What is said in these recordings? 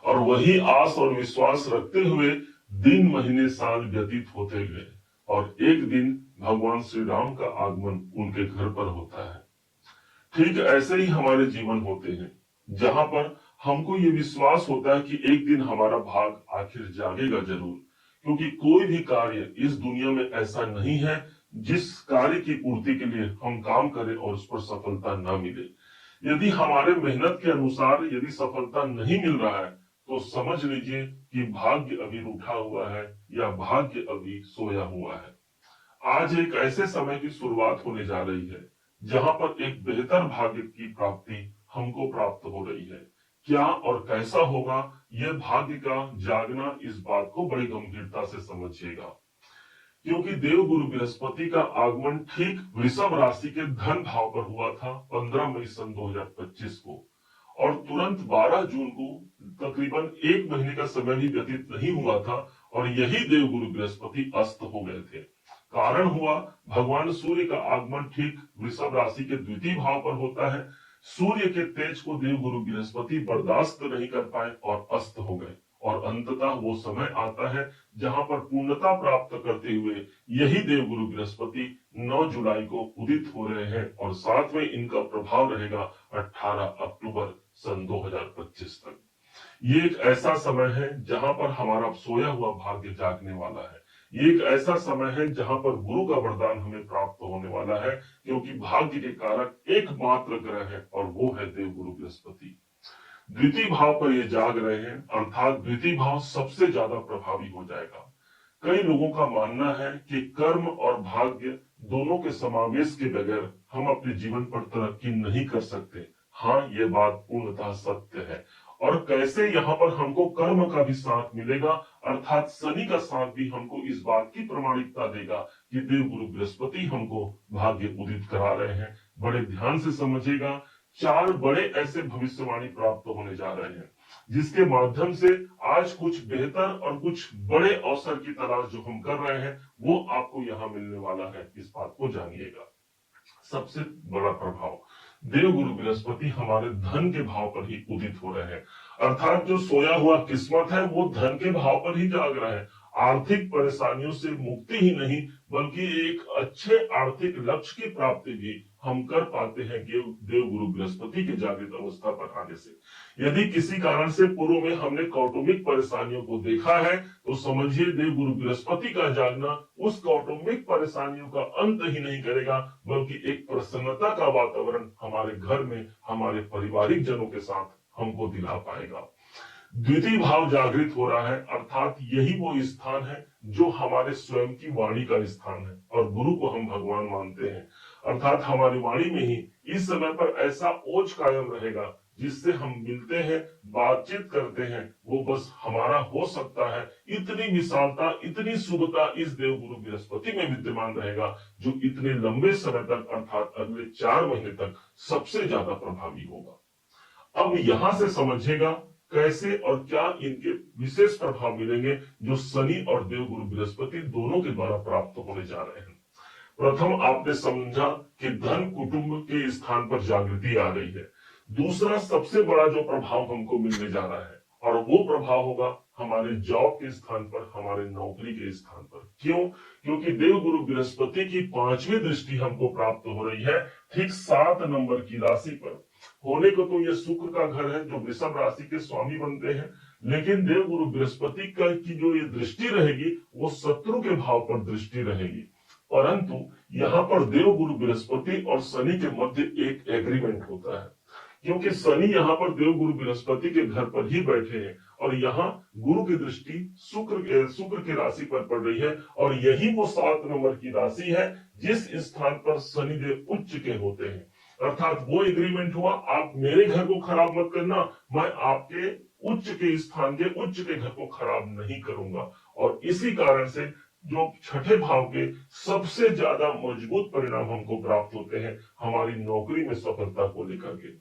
और वही आस और विश्वास रखते हुए दिन महीने साल व्यतीत होते गए और एक दिन भगवान श्री राम का आगमन उनके घर पर होता है। ठीक ऐसे ही हमारे जीवन होते हैं, जहां पर हमको ये विश्वास होता है कि एक दिन हमारा भाग आखिर जागेगा जरूर, क्योंकि कोई भी कार्य इस दुनिया में ऐसा नहीं है जिस कार्य की पूर्ति के लिए हम काम करें और उस पर सफलता ना मिले। यदि हमारे मेहनत के अनुसार यदि सफलता नहीं मिल रहा है तो समझ लीजिए कि भाग्य अभी रूठा हुआ है या भाग्य अभी सोया हुआ है। आज एक ऐसे समय की शुरुआत होने जा रही है जहां पर एक बेहतर भाग्य की प्राप्ति हमको प्राप्त हो रही है। क्या और कैसा होगा, यह भाग्य का जागना, इस बात को बड़ी गंभीरता से समझिएगा, क्योंकि देव गुरु बृहस्पति का आगमन ठीक वृषभ राशि के धन भाव पर हुआ था 15 मई सन 2025 को, और तुरंत 12 जून को तकरीबन एक महीने का समय भी व्यतीत नहीं हुआ था और यही देव गुरु बृहस्पति अस्त हो गए थे। कारण हुआ भगवान सूर्य का आगमन ठीक वृषभ राशि के द्वितीय भाव पर होता है। सूर्य के तेज को देव गुरु बृहस्पति बर्दाश्त नहीं कर पाए और अस्त हो गए, और अंततः वो समय आता है जहां पर पूर्णता प्राप्त करते हुए यही देव गुरु बृहस्पति 9 जुलाई को उदित हो रहे हैं और साथ में इनका प्रभाव रहेगा 18 अक्टूबर सन 2025 तक। ये एक ऐसा समय है जहां पर हमारा सोया हुआ भाग्य जागने वाला है। ये एक ऐसा समय है जहां पर गुरु का वरदान हमें प्राप्त होने वाला है, क्योंकि भाग्य के कारक एकमात्र ग्रह है और वो है देव गुरु बृहस्पति। द्वितीय भाव पर ये जाग रहे हैं, अर्थात द्वितीय भाव सबसे ज्यादा प्रभावी हो जाएगा। कई लोगों का मानना है कि कर्म और भाग्य दोनों के समावेश के बगैर हम अपने जीवन पर तरक्की नहीं कर सकते। हाँ, ये बात पूर्णतः सत्य है। और कैसे यहाँ पर हमको कर्म का भी साथ मिलेगा, अर्थात शनि का साथ भी हमको इस बात की प्रमाणिकता देगा कि देव गुरु बृहस्पति हमको भाग्य उदित करा रहे हैं। बड़े ध्यान से समझिएगा, 4 बड़े ऐसे भविष्यवाणी प्राप्त होने जा रहे हैं जिसके माध्यम से आज कुछ बेहतर और कुछ बड़े अवसर की तलाश जो हम कर रहे हैं वो आपको यहाँ मिलने वाला है। इस बात को जानिएगा। सबसे बड़ा प्रभाव, देव गुरु बृहस्पति हमारे धन के भाव पर ही उदित हो रहे हैं, अर्थात जो सोया हुआ किस्मत है वो धन के भाव पर ही जाग रहा है। आर्थिक परेशानियों से मुक्ति ही नहीं बल्कि एक अच्छे आर्थिक लक्ष्य की प्राप्ति भी हम कर पाते हैं देव गुरु बृहस्पति के जागृत अवस्था पर आने से। यदि किसी कारण से पूर्व में हमने कौटुंबिक परेशानियों को देखा है तो समझिए देव गुरु बृहस्पति का जागना उस कौटुंबिक परेशानियों का अंत ही नहीं करेगा, बल्कि एक प्रसन्नता का वातावरण हमारे घर में हमारे पारिवारिक जनों के साथ हमको दिला पाएगा। द्वितीय भाव जागृत हो रहा है, अर्थात यही वो स्थान है जो हमारे स्वयं की वाणी का स्थान है और गुरु को हम भगवान मानते हैं। अर्थात हमारी वाणी में ही इस समय पर ऐसा ओज कायम रहेगा जिससे हम मिलते हैं, बातचीत करते हैं, वो बस हमारा हो सकता है। इतनी विशालता, इतनी शुभता इस देव गुरु बृहस्पति में विद्यमान रहेगा जो इतने लंबे समय तक अर्थात अगले 4 महीने तक सबसे ज्यादा प्रभावी होगा। अब यहां से समझिएगा कैसे और क्या इनके विशेष प्रभाव मिलेंगे जो शनि और देव गुरु बृहस्पति दोनों के द्वारा प्राप्त होने जा रहे हैं। प्रथम आपने समझा कि धन कुटुंब के स्थान पर जागृति आ रही है। दूसरा सबसे बड़ा जो प्रभाव हमको मिलने जा रहा है और वो प्रभाव होगा हमारे जॉब के स्थान पर, हमारे नौकरी के स्थान पर। क्यों? क्योंकि देव गुरु बृहस्पति की 5वीं दृष्टि हमको प्राप्त हो रही है ठीक 7 नंबर की राशि पर। होने को तो यह शुक्र का घर है जो वृषभ राशि के स्वामी बनते हैं, लेकिन देव गुरु बृहस्पति की जो ये दृष्टि रहेगी वो शत्रु के भाव पर दृष्टि रहेगी। परंतु यहाँ पर देव गुरु बृहस्पति और शनि के मध्य एक एग्रीमेंट होता है, क्योंकि शनि यहाँ पर देव गुरु बृहस्पति के घर पर ही बैठे हैं और यहाँ गुरु की दृष्टि शुक्र की राशि पर पड़ रही है और यही वो 7 नंबर की राशि है जिस स्थान पर शनिदेव उच्च के होते हैं। अर्थात वो एग्रीमेंट हुआ, आप मेरे घर को खराब मत करना, मैं आपके उच्च के स्थान के उच्च के घर को खराब नहीं करूंगा। और इसी कारण से जो छठे भाव के सबसे ज्यादा मजबूत परिणाम हमको प्राप्त होते हैं हमारी नौकरी में सफलता को लेकर के।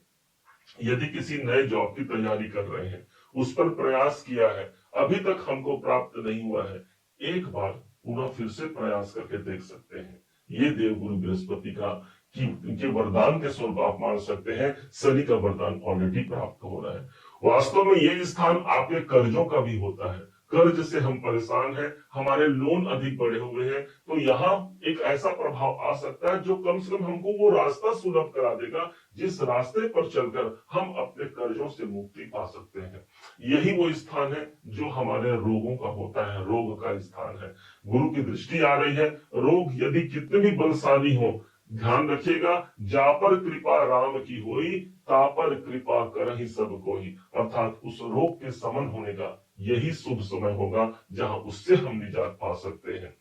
यदि किसी नए जॉब की तैयारी कर रहे हैं, उस पर प्रयास किया है, अभी तक हमको प्राप्त नहीं हुआ है, एक बार पुनः फिर से प्रयास करके देख सकते हैं। ये देव गुरु बृहस्पति का के वरदान के स्वरूप आप मान सकते हैं। शनि का वरदान ऑलरेडी प्राप्त हो रहा है। वास्तव में ये स्थान आपके कर्जों का भी होता है। कर्ज से हम परेशान हैं, हमारे लोन अधिक बढ़े हुए हैं, तो यहाँ एक ऐसा प्रभाव आ सकता है जो कम से कम हमको वो रास्ता सुलभ करा देगा जिस रास्ते पर चलकर हम अपने कर्जों से मुक्ति पा सकते हैं। यही वो स्थान है जो हमारे रोगों का होता है, रोग का स्थान है। गुरु की दृष्टि आ रही है, रोग यदि कितने भी बलशाली हो, ध्यान रखिएगा, जा पर कृपा राम की होई, ता पर कृपा करहि सब कोई। अर्थात उस रोग के समन होने का यही शुभ समय होगा जहां उससे हम निजात पा सकते हैं।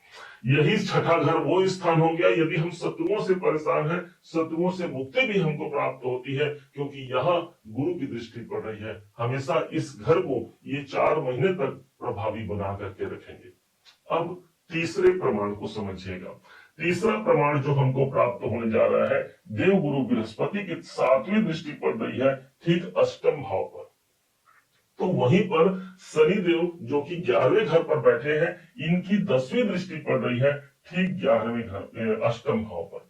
यही छठा घर वो स्थान हो गया यदि हम शत्रुओं से परेशान हैं, शत्रुओं से मुक्ति भी हमको प्राप्त होती है, क्योंकि यहाँ गुरु की दृष्टि पड़ रही है। हमेशा इस घर को ये 4 महीने तक प्रभावी बना करके रखेंगे। अब तीसरे प्रमाण को समझिएगा। तीसरा प्रमाण जो हमको प्राप्त होने जा रहा है, देव गुरु बृहस्पति की 7वीं दृष्टि पड़ रही है ठीक अष्टम भाव पर। तो वहीं पर शनिदेव जो कि 11वें घर पर बैठे हैं, इनकी 10वीं दृष्टि पड़ रही है ठीक 11वें घर अष्टम भाव पर।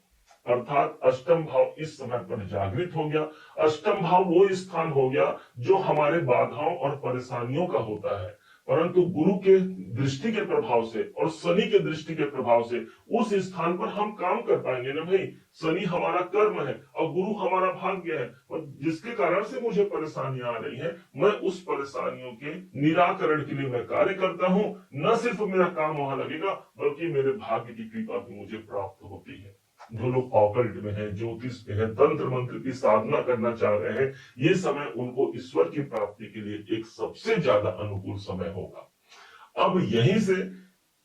अर्थात अष्टम भाव इस समय पर जागृत हो गया। अष्टम भाव वो स्थान हो गया जो हमारे बाधाओं और परेशानियों का होता है, परंतु गुरु के दृष्टि के प्रभाव से और शनि के दृष्टि के प्रभाव से उस स्थान पर हम काम कर पाएंगे ना भाई। शनि हमारा कर्म है और गुरु हमारा भाग्य है, और जिसके कारण से मुझे परेशानियां आ रही हैं, मैं उस परेशानियों के निराकरण के लिए मैं कार्य करता हूं। न सिर्फ मेरा काम वहां लगेगा, बल्कि मेरे भाग्य की कृपा भी मुझे प्राप्त होती है। जो लोग ऑकल्ट में हैं, ज्योतिष में हैं, तंत्र मंत्र की साधना करना चाह रहे हैं, ये समय उनको ईश्वर की प्राप्ति के लिए एक सबसे ज्यादा अनुकूल समय होगा। अब यहीं से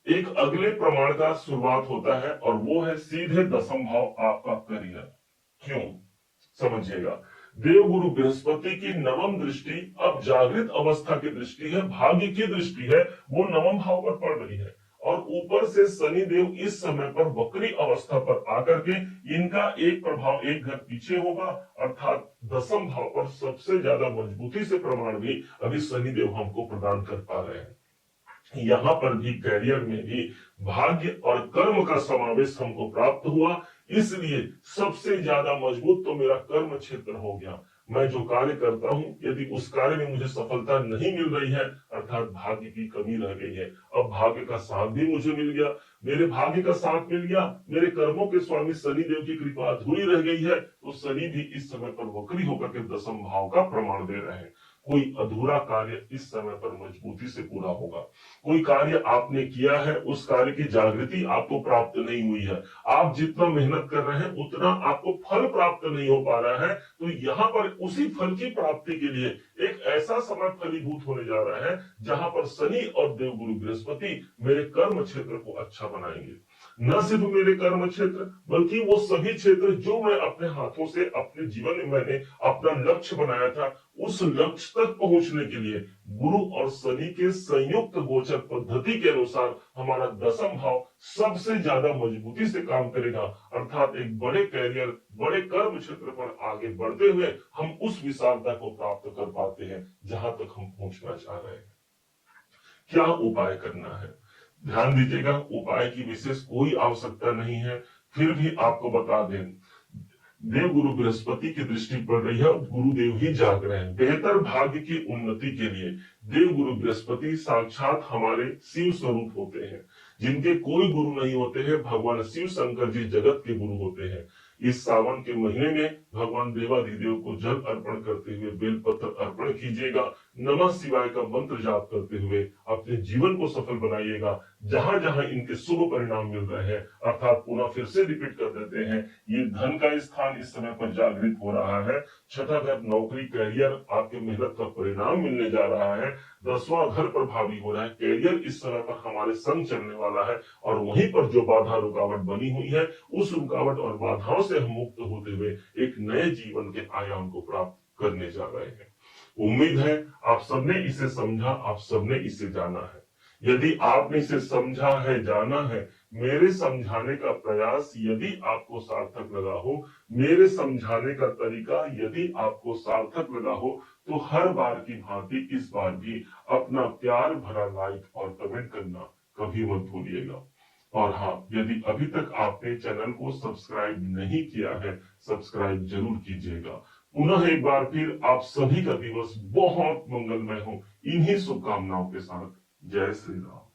एक अगले प्रमाण का शुरुआत होता है, और वो है सीधे 10वां भाव, आपका करियर। क्यों, समझिएगा। देव गुरु बृहस्पति की 9वीं दृष्टि अब जागृत अवस्था की दृष्टि है, भाग्य की दृष्टि है, वो 9वें भाव पर पड़ रही है। और ऊपर से शनि देव इस समय पर वक्री अवस्था पर आकर के इनका एक प्रभाव एक घर पीछे होगा, अर्थात 10वें भाव पर सबसे ज्यादा मजबूती से प्रमाण भी अभी शनि देव हमको प्रदान कर पा रहे हैं। यहाँ पर भी कैरियर में भी भाग्य और कर्म का समावेश हमको प्राप्त हुआ, इसलिए सबसे ज्यादा मजबूत तो मेरा कर्म क्षेत्र हो गया। मैं जो कार्य करता हूं, यदि उस कार्य में मुझे सफलता नहीं मिल रही है, अर्थात भाग्य की कमी रह गई है, अब भाग्य का साथ भी मुझे मिल गया। मेरे भाग्य का साथ मिल गया, मेरे कर्मों के स्वामी शनि देव की कृपा अधूरी रह गई है, तो शनि भी इस समय पर वक्री होकर के 10वें भाव का प्रमाण दे रहे हैं। कोई अधूरा कार्य इस समय पर मजबूती से पूरा होगा। कोई कार्य आपने किया है, उस कार्य की जागृति आपको प्राप्त नहीं हुई है, आप जितना मेहनत कर रहे हैं उतना आपको फल प्राप्त नहीं हो पा रहा है, तो यहाँ पर उसी फल की प्राप्ति के लिए एक ऐसा समय फलीभूत होने जा रहा है जहां पर शनि और देवगुरु बृहस्पति मेरे कर्म क्षेत्र को अच्छा बनाएंगे। न सिर्फ मेरे कर्म क्षेत्र, बल्कि वो सभी क्षेत्र जो मैं अपने हाथों से अपने जीवन में मैंने अपना लक्ष्य बनाया था, उस लक्ष्य तक पहुंचने के लिए गुरु और शनि के संयुक्त गोचर पद्धति के अनुसार हमारा 10वां भाव सबसे ज्यादा मजबूती से काम करेगा। अर्थात एक बड़े कैरियर, बड़े कर्म क्षेत्र पर आगे बढ़ते हुए हम उस विशालता को प्राप्त कर पाते हैं जहां तक हम पहुंचना चाह रहे हैं। क्या उपाय करना है, ध्यान दीजिएगा। उपाय की विशेष कोई आवश्यकता नहीं है, फिर भी आपको बता दें, देव गुरु बृहस्पति की दृष्टि पड़ रही है, गुरुदेव ही जाग रहे हैं। बेहतर भाग्य की उन्नति के लिए देव गुरु बृहस्पति साक्षात हमारे शिव स्वरूप होते हैं। जिनके कोई गुरु नहीं होते हैं, भगवान शिव शंकर जी जगत के गुरु होते हैं। इस सावन के महीने में भगवान देवाधिदेव को जल अर्पण करते हुए बेलपत्र अर्पण कीजिएगा, नमः शिवाय का मंत्र जाप करते हुए अपने जीवन को सफल बनाइएगा। जहां जहां इनके शुभ परिणाम मिल रहे हैं, अर्थात पुनः फिर से रिपीट कर देते हैं, ये धन का स्थान इस समय पर जागृत हो रहा है, 6ठा घर नौकरी कैरियर आपके मेहनत का परिणाम मिलने जा रहा है, 10वां घर प्रभावी हो रहा है, कैरियर इस समय पर हमारे संग चलने वाला है, और वहीं पर जो बाधा रुकावट बनी हुई है, उस रुकावट और बाधाओं से हम मुक्त होते हुए एक नए जीवन के आयाम को प्राप्त करने जा रहे हैं। उम्मीद है आप सबने इसे समझा, आप सबने इसे जाना है। यदि आपने इसे समझा है, जाना है, मेरे समझाने का प्रयास यदि आपको सार्थक लगा हो, मेरे समझाने का तरीका यदि आपको सार्थक लगा हो, तो हर बार की भांति इस बार भी अपना प्यार भरा लाइक और कमेंट करना कभी मत भूलिएगा। और हाँ, यदि अभी तक आपने चैनल को सब्सक्राइब नहीं किया है, सब्सक्राइब जरूर कीजिएगा। पुनः एक बार फिर आप सभी का दिवस बहुत मंगलमय हो, इन्हीं शुभकामनाओं के साथ। जय श्री राम।